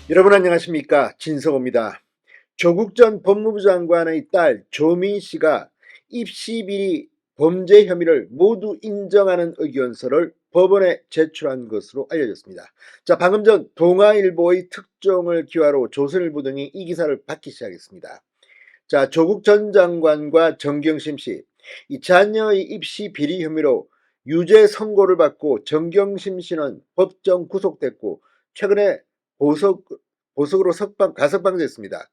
여러분 안녕하십니까, 진성호입니다. 조국 전 법무부 장관의 딸 조민 씨가 입시 비리 범죄 혐의를 모두 인정하는 의견서를 법원에 제출한 것으로 알려졌습니다. 자, 방금 전 동아일보의 특종을 기화로 조선일보 등이 이 기사를 받기 시작했습니다. 자, 조국 전 장관과 정경심 씨, 이 자녀의 입시 비리 혐의로 유죄 선고를 받고 정경심 씨는 법정 구속됐고 최근에 보석, 보석으로 가석방됐습니다.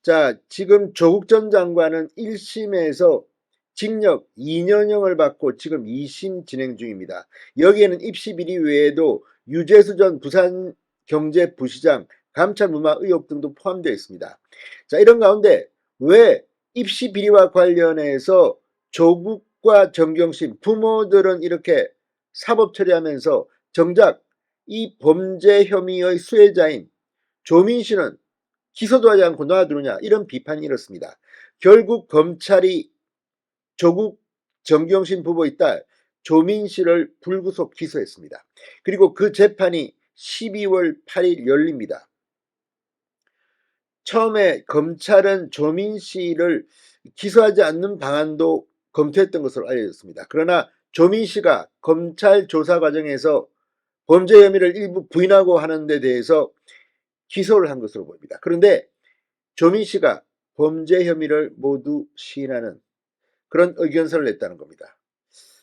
자, 지금 조국 전 장관은 1심에서 징역 2년형을 받고 지금 2심 진행 중입니다. 여기에는 입시 비리 외에도 유재수 전 부산경제부시장 감찰 무마 의혹 등도 포함되어 있습니다. 자, 이런 가운데 왜 입시 비리와 관련해서 조국과 정경심 부모들은 이렇게 사법 처리하면서 정작 이 범죄 혐의의 수혜자인 조민 씨는 기소도 하지 않고 놔두느냐, 이런 비판이 이렇습니다. 결국 검찰이 조국 정경심 부부의 딸 조민 씨를 불구속 기소했습니다. 그리고 그 재판이 12월 8일 열립니다. 처음에 검찰은 조민 씨를 기소하지 않는 방안도 검토했던 것으로 알려졌습니다. 그러나 조민 씨가 검찰 조사 과정에서 범죄 혐의를 일부 부인하고 하는 데 대해서 기소를 한 것으로 보입니다. 그런데 조민 씨가 범죄 혐의를 모두 시인하는 그런 의견서를 냈다는 겁니다.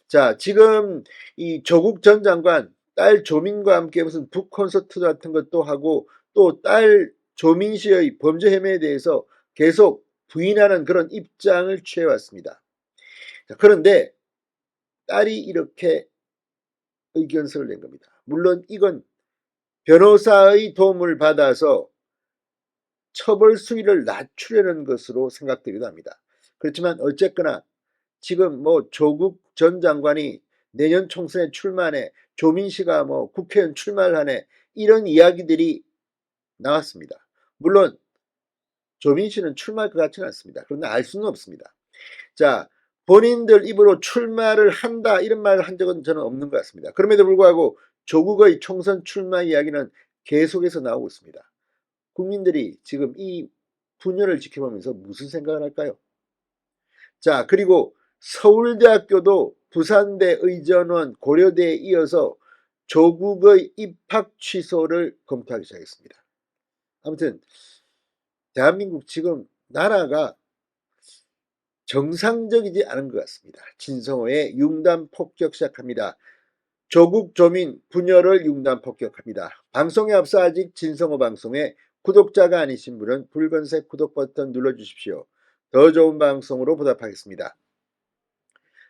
자, 지금 이 조국 전 장관 딸 조민과 함께 무슨 북 콘서트 같은 것도 하고 또 딸 조민 씨의 범죄 혐의에 대해서 계속 부인하는 그런 입장을 취해왔습니다. 자, 그런데 딸이 이렇게 의견서를 낸 겁니다. 물론 이건 변호사의 도움을 받아서 처벌 수위를 낮추려는 것으로 생각되기도 합니다. 그렇지만 어쨌거나 지금 뭐 조국 전 장관이 내년 총선에 출마하네, 조민 씨가 뭐 국회의원 출마를 하네, 이런 이야기들이 나왔습니다. 물론 조민 씨는 출마할 것 같지는 않습니다. 그러나 알 수는 없습니다. 자, 본인들 입으로 출마를 한다 이런 말을 한 적은 저는 없는 것 같습니다. 그럼에도 불구하고 조국의 총선 출마 이야기는 계속해서 나오고 있습니다. 국민들이 지금 이 분열을 지켜보면서 무슨 생각을 할까요? 자, 그리고 서울대학교도 부산대 의전원 고려대에 이어서 조국의 입학 취소를 검토하기 시작했습니다. 아무튼 대한민국 지금 나라가 정상적이지 않은 것 같습니다. 진성호의 융단 폭격 시작합니다. 조국 조민 분열을 융단 폭격합니다. 방송에 앞서 아직 진성호 방송에 구독자가 아니신 분은 붉은색 구독 버튼 눌러주십시오. 더 좋은 방송으로 보답하겠습니다.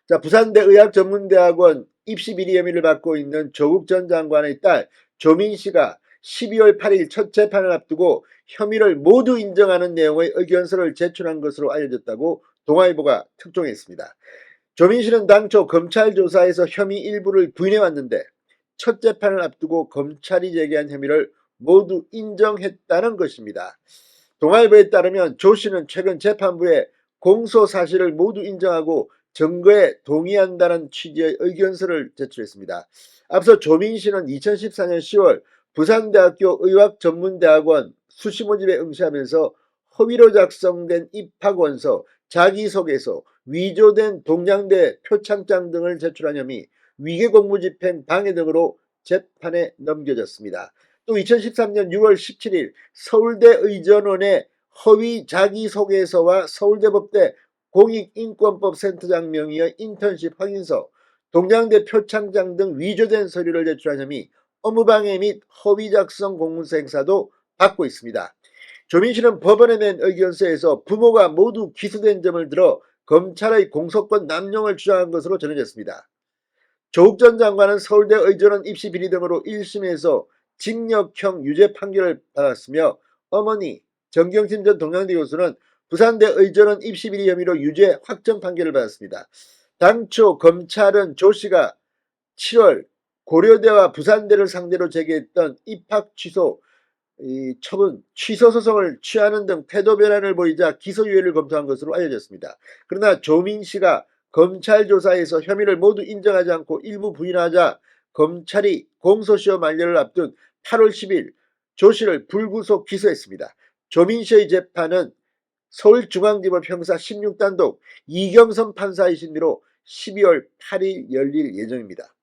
자, 부산대 의학전문대학원 입시 비리 혐의를 받고 있는 조국 전 장관의 딸 조민 씨가 12월 8일 첫 재판을 앞두고 혐의를 모두 인정하는 내용의 의견서를 제출한 것으로 알려졌다고 동아일보가 특종했습니다. 조민 씨는 당초 검찰 조사에서 혐의 일부를 부인해왔는데 첫 재판을 앞두고 검찰이 제기한 혐의를 모두 인정했다는 것입니다. 동아일보에 따르면 조 씨는 최근 재판부에 공소 사실을 모두 인정하고 증거에 동의한다는 취지의 의견서를 제출했습니다. 앞서 조민 씨는 2014년 10월 부산대학교 의학전문대학원 수시 모집에 응시하면서 허위로 작성된 입학원서, 자기소개서, 위조된 동양대 표창장 등을 제출한 혐의, 위계공무집행 방해 등으로 재판에 넘겨졌습니다. 또 2013년 6월 17일 서울대 의전원의 허위 자기소개서와 서울대법대 공익인권법 센터장 명의의 인턴십 확인서, 동양대 표창장 등 위조된 서류를 제출한 혐의, 업무방해 및 허위 작성 공문서 행사도 받고 있습니다. 조민 씨는 법원에 낸 의견서에서 부모가 모두 기소된 점을 들어 검찰의 공소권 남용을 주장한 것으로 전해졌습니다. 조국 전 장관은 서울대 의전원 입시 비리 등으로 1심에서 징역형 유죄 판결을 받았으며 어머니 정경심 전 동양대 교수는 부산대 의전원 입시 비리 혐의로 유죄 확정 판결을 받았습니다. 당초 검찰은 조 씨가 7월 고려대와 부산대를 상대로 제기했던 입학 취소 처분 취소 소송을 취하는 등 태도 변환을 보이자 기소유예를 검토한 것으로 알려졌습니다. 그러나 조민 씨가 검찰 조사에서 혐의를 모두 인정하지 않고 일부 부인하자 검찰이 공소시효 만료를 앞둔 8월 10일 조 씨를 불구속 기소했습니다. 조민 씨의 재판은 서울중앙지법 형사 16단독 이경선 판사의 심리로 12월 8일 열릴 예정입니다.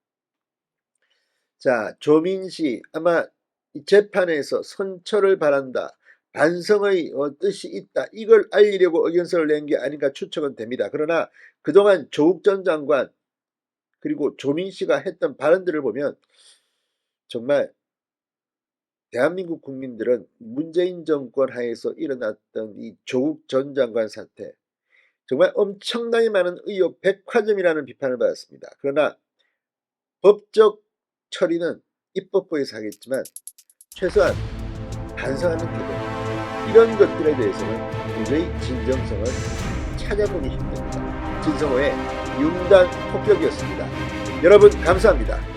자, 조민 씨 아마 이 재판에서 선처를 바란다, 반성의 뜻이 있다, 이걸 알리려고 의견서를 낸 게 아닌가 추측은 됩니다. 그러나 그동안 조국 전 장관 그리고 조민 씨가 했던 발언들을 보면 정말 대한민국 국민들은 문재인 정권 하에서 일어났던 이 조국 전 장관 사태, 정말 엄청나게 많은 의혹 백화점이라는 비판을 받았습니다. 그러나 법적 처리는 입법부에서 하겠지만 최소한 반성하는 태도, 이런 것들에 대해서는 도저히 진정성을 찾아보기 힘듭니다. 진성호의 융단 폭격이었습니다. 여러분 감사합니다.